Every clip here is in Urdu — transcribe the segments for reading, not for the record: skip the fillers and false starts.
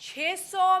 $600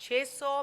$600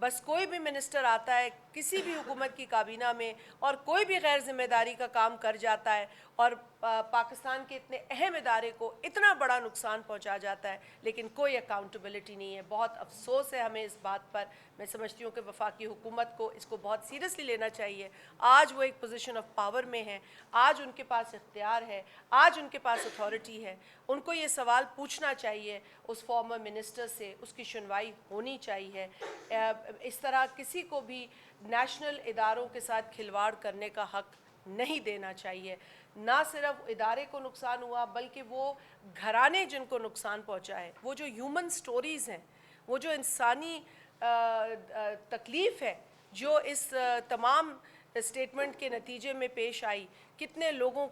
بس کوئی بھی منسٹر آتا ہے کسی بھی حکومت کی کابینہ میں اور کوئی بھی غیر ذمہ داری کا کام کر جاتا ہے اور پاکستان کے اتنے اہم ادارے کو اتنا بڑا نقصان پہنچا جاتا ہے، لیکن کوئی اکاؤنٹیبلٹی نہیں ہے۔ بہت افسوس ہے ہمیں اس بات پر۔ میں سمجھتی ہوں کہ وفاقی حکومت کو اس کو بہت سیریسلی لینا چاہیے۔ آج وہ ایک پوزیشن آف پاور میں ہے، آج ان کے پاس اختیار ہے، آج ان کے پاس اتھارٹی ہے۔ ان کو یہ سوال پوچھنا چاہیے اس فارمر منسٹر سے، اس کی سنوائی ہونی چاہیے۔ اس طرح کسی کو بھی نیشنل اداروں کے ساتھ کھلواڑ کرنے کا حق نہیں دینا چاہیے۔ نہ صرف ادارے کو نقصان ہوا بلکہ وہ گھرانے جن کو نقصان پہنچا ہے، وہ جو ہیومن سٹوریز ہیں، وہ جو انسانی تکلیف ہے جو اس تمام اسٹیٹمنٹ کے نتیجے میں پیش آئی، کتنے لوگوں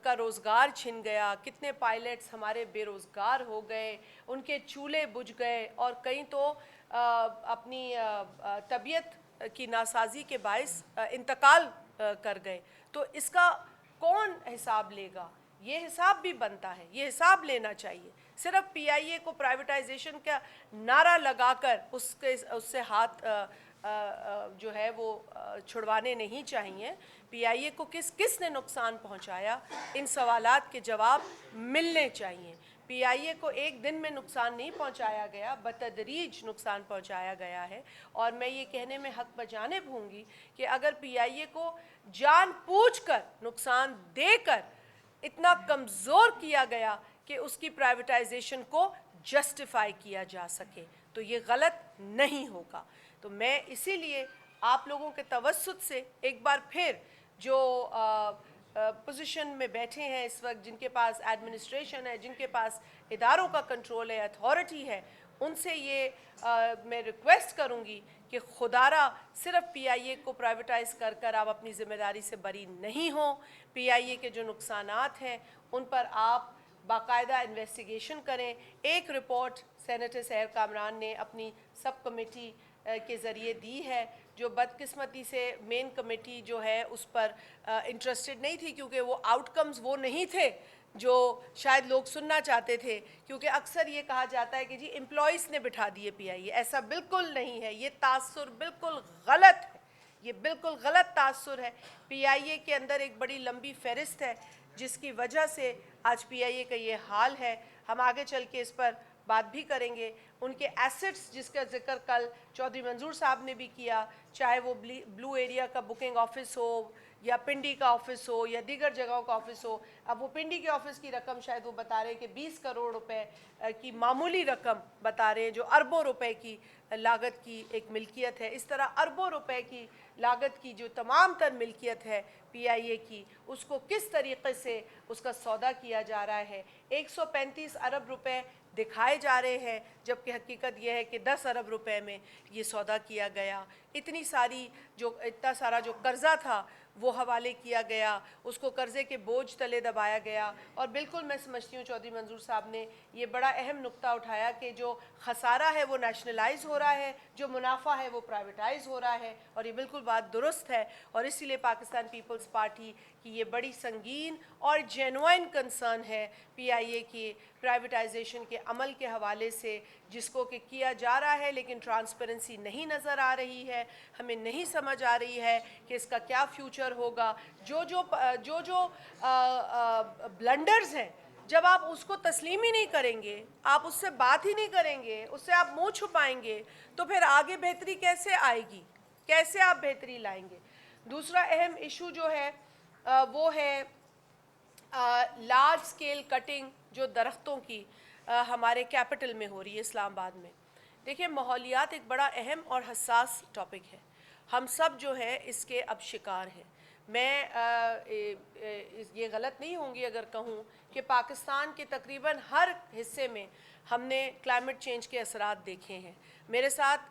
کا روزگار چھن گیا، کتنے پائلٹس ہمارے بے روزگار ہو گئے، ان کے چولہے بجھ گئے اور کئی تو اپنی طبیعت کی ناسازی کے باعث انتقال کر گئے۔ تو اس کا کون حساب لے گا؟ یہ حساب بھی بنتا ہے، یہ حساب لینا چاہیے۔ صرف پی آئی اے کو پرائیویٹائزیشن کا نعرہ لگا کر اس سے ہاتھ جو ہے وہ چھڑوانے نہیں چاہیے۔ پی آئی اے کو کس نے نقصان پہنچایا، ان سوالات کے جواب ملنے چاہیے۔ پی آئی اے کو ایک دن میں نقصان نہیں پہنچایا گیا، بتدریج نقصان پہنچایا گیا ہے۔ اور میں یہ کہنے میں حق بجانب ہوں گی کہ اگر پی آئی اے کو جان بوجھ کر نقصان دے کر اتنا کمزور کیا گیا کہ اس کی پرائیویٹائزیشن کو جسٹیفائی کیا جا سکے تو یہ غلط نہیں ہوگا۔ تو میں اسی لیے آپ لوگوں کے توسط سے ایک بار پھر جو پوزیشن میں بیٹھے ہیں اس وقت، جن کے پاس ایڈمنسٹریشن ہے، جن کے پاس اداروں کا کنٹرول ہے، اتھارٹی ہے، ان سے یہ میں ریکویسٹ کروں گی کہ خدارہ صرف پی آئی اے کو پرائیویٹائز کر کر آپ اپنی ذمہ داری سے بری نہیں ہوں۔ پی آئی اے کے جو نقصانات ہیں ان پر آپ باقاعدہ انویسٹیگیشن کریں۔ ایک رپورٹ سینیٹر سحر کامران نے اپنی سب کمیٹی کے ذریعے دی ہے، جو بدقسمتی سے مین کمیٹی جو ہے اس پر انٹرسٹڈ نہیں تھی، کیونکہ وہ آؤٹ کمز وہ نہیں تھے جو شاید لوگ سننا چاہتے تھے۔ کیونکہ اکثر یہ کہا جاتا ہے کہ جی امپلائیز نے بٹھا دیے پی آئی اے، ایسا بالکل نہیں ہے۔ یہ تاثر بالکل غلط ہے، یہ بالکل غلط تاثر ہے۔ پی آئی اے کے اندر ایک بڑی لمبی فہرست ہے جس کی وجہ سے آج پی آئی اے کا یہ حال ہے۔ ہم آگے چل کے اس پر بات بھی کریں گے۔ ان کے ایسٹس جس کا ذکر کل چودھری منظور صاحب نے بھی کیا، چاہے وہ بلو ایریا کا بکنگ آفس ہو یا پنڈی کا آفس ہو یا دیگر جگہوں کا آفس ہو۔ اب وہ پنڈی کے آفس کی رقم شاید وہ بتا رہے ہیں کہ 20 کروڑ روپے کی معمولی رقم بتا رہے ہیں، جو اربوں روپے کی لاگت کی ایک ملکیت ہے۔ اس طرح اربوں روپے کی لاگت کی جو تمام تر ملکیت ہے پی آئی اے کی، اس کو کس طریقے سے اس کا سودا کیا جا رہا ہے۔ 135 ارب روپے دکھائے جا رہے ہیں، جبکہ حقیقت یہ ہے کہ 10 ارب روپے میں یہ سودا کیا گیا۔ اتنا سارا جو قرضہ تھا وہ حوالے کیا گیا، اس کو قرضے کے بوجھ تلے دبایا گیا۔ اور بالکل میں سمجھتی ہوں چودھری منظور صاحب نے یہ بڑا اہم نقطہ اٹھایا کہ جو خسارہ ہے وہ نیشنلائز ہو رہا ہے، جو منافع ہے وہ پرائیویٹائز ہو رہا ہے، اور یہ بالکل بات درست ہے۔ اور اسی لیے پاکستان پیپلز پارٹی کی یہ بڑی سنگین اور جینوائن کنسرن ہے پی آئی اے کی پرائیویٹائزیشن کے عمل کے حوالے سے، جس کو کہ کیا جا رہا ہے لیکن ٹرانسپیرنسی نہیں نظر آ رہی ہے۔ ہمیں نہیں سمجھ آ رہی ہے کہ اس کا کیا فیوچر ہوگا۔ جو بلنڈرز ہیں، جب آپ اس کو تسلیم ہی نہیں کریں گے، آپ اس سے بات ہی نہیں کریں گے، اس سے آپ منہ چھپائیں گے، تو پھر آگے بہتری کیسے آئے گی؟ کیسے آپ بہتری لائیں گے؟ دوسرا اہم ایشو جو ہے وہ ہے لارج سکیل کٹنگ جو درختوں کی ہمارے کیپٹل میں ہو رہی ہے، اسلام آباد میں۔ دیکھیں، ماحولیات ایک بڑا اہم اور حساس ٹاپک ہے۔ ہم سب جو ہے اس کے اب شکار ہیں۔ میں یہ غلط نہیں ہوں گی اگر کہوں کہ پاکستان کے تقریباً ہر حصے میں ہم نے کلائمیٹ چینج کے اثرات دیکھے ہیں۔ میرے ساتھ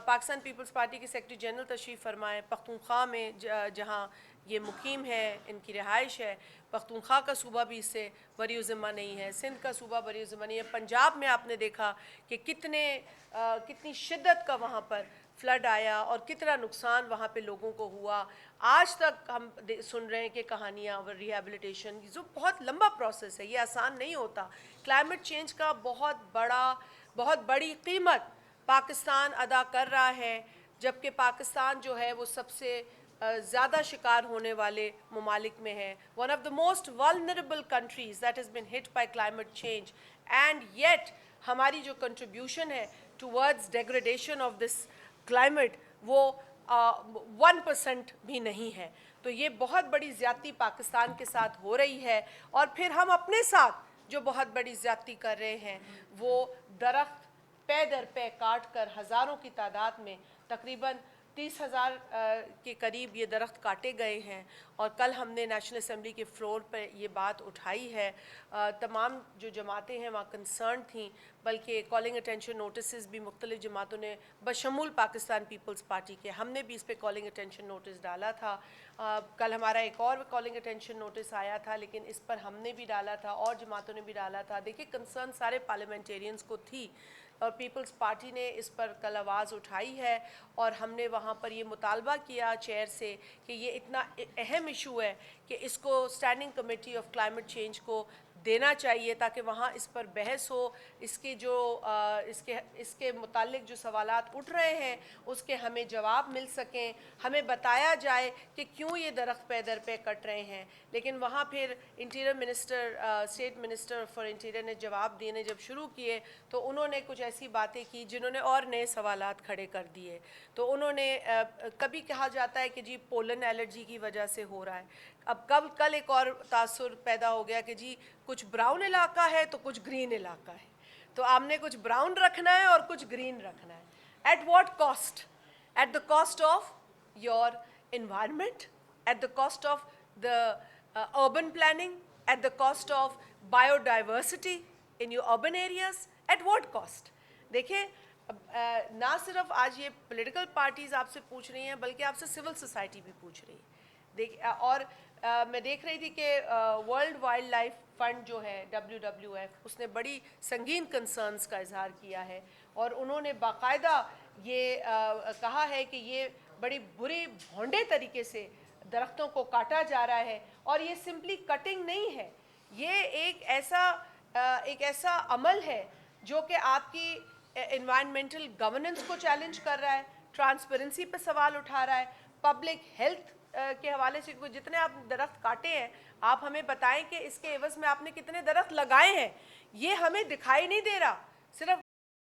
پاکستان پیپلز پارٹی کے سیکرٹری جنرل تشریف فرمائے پختونخوا میں، جہاں یہ مقیم ہے، ان کی رہائش ہے۔ پختونخوا کا صوبہ بھی اس سے بری ذمہ نہیں ہے، سندھ کا صوبہ بری ذمہ نہیں ہے۔ پنجاب میں آپ نے دیکھا کہ کتنی شدت کا وہاں پر فلڈ آیا اور کتنا نقصان وہاں پہ لوگوں کو ہوا۔ آج تک ہم سن رہے ہیں کہ کہانیاں ریہیبلیٹیشن، جو بہت لمبا پروسیس ہے، یہ آسان نہیں ہوتا۔ کلائمیٹ چینج کا بہت بڑی قیمت پاکستان ادا کر رہا ہے۔ جبکہ پاکستان جو ہے وہ سب سے زیادہ شکار ہونے والے ممالک میں ہے. One of the most vulnerable countries that has been hit by climate change, and yet ہماری جو کنٹریبیوشن ہے towards degradation of this climate وہ 1% بھی نہیں ہے. تو یہ بہت بڑی زیادتی پاکستان کے ساتھ ہو رہی ہے. اور پھر ہم اپنے ساتھ جو بہت بڑی زیادتی کر رہے ہیں وہ درخت پے در پے کاٹ کر ہزاروں کی تعداد میں تقریباً 30,000 کے قریب یہ درخت کاٹے گئے ہیں. اور کل ہم نے نیشنل اسمبلی کے فلور پہ یہ بات اٹھائی ہے. تمام جو جماعتیں ہیں وہاں کنسرن تھیں، بلکہ کالنگ اٹینشن نوٹسز بھی مختلف جماعتوں نے بشمول پاکستان پیپلز پارٹی کے، ہم نے بھی اس پہ کالنگ اٹینشن نوٹس ڈالا تھا. کل ہمارا ایک اور کالنگ اٹینشن نوٹس آیا تھا، لیکن اس پر ہم نے بھی ڈالا تھا اور جماعتوں نے بھی ڈالا تھا. دیکھیے کنسرن سارے پارلیمنٹیرینز کو تھی اور پیپلز پارٹی نے اس پر کل آواز اٹھائی ہے. اور ہم نے وہاں پر یہ مطالبہ کیا چیئر سے کہ یہ اتنا اہم ایشو ہے کہ اس کو standing committee of climate change کو دینا چاہیے تاکہ وہاں اس پر بحث ہو. اس کے جو اس کے متعلق جو سوالات اٹھ رہے ہیں اس کے ہمیں جواب مل سکیں، ہمیں بتایا جائے کہ کیوں یہ درخت پے در پے کٹ رہے ہیں. لیکن وہاں پھر interior minister, state minister for interior نے جواب دینے جب شروع کیے تو انہوں نے کچھ ایسی باتیں کی جنہوں نے اور نئے سوالات کھڑے کر دیے. تو انہوں نے کبھی کہا جاتا ہے کہ جی پولن الرجی کی وجہ سے ہو رہا ہے. اب کل ایک اور تاثر پیدا ہو گیا کہ جی کچھ براؤن علاقہ ہے تو کچھ گرین علاقہ ہے، تو آپ نے کچھ براؤن رکھنا ہے اور کچھ گرین رکھنا ہے. At what cost? At the cost of your environment, at the cost of the urban planning, at the cost of biodiversity in your urban areas, at what cost? دیکھیں نہ صرف آج یہ پولیٹیکل پارٹیز آپ سے پوچھ رہی ہیں بلکہ آپ سے سول سوسائٹی بھی پوچھ رہی ہے. اور میں دیکھ رہی تھی کہ ورلڈ وائلڈ لائف فنڈ جو ہے WWF، اس نے بڑی سنگین کنسرنز کا اظہار کیا ہے اور انہوں نے باقاعدہ یہ کہا ہے کہ یہ بڑی بری بھونڈے طریقے سے درختوں کو کاٹا جا رہا ہے. اور یہ سمپلی کٹنگ نہیں ہے، یہ ایک ایسا عمل ہے جو کہ آپ کی انوائرمنٹل گورننس کو چیلنج کر رہا ہے، ٹرانسپیرنسی پہ سوال اٹھا رہا ہے، پبلک ہیلتھ کے حوالے سے. جتنے آپ درخت کاٹے ہیں آپ ہمیں بتائیں کہ اس کے عوض میں آپ نے کتنے درخت لگائے ہیں. یہ ہمیں دکھائی نہیں دے رہا. صرف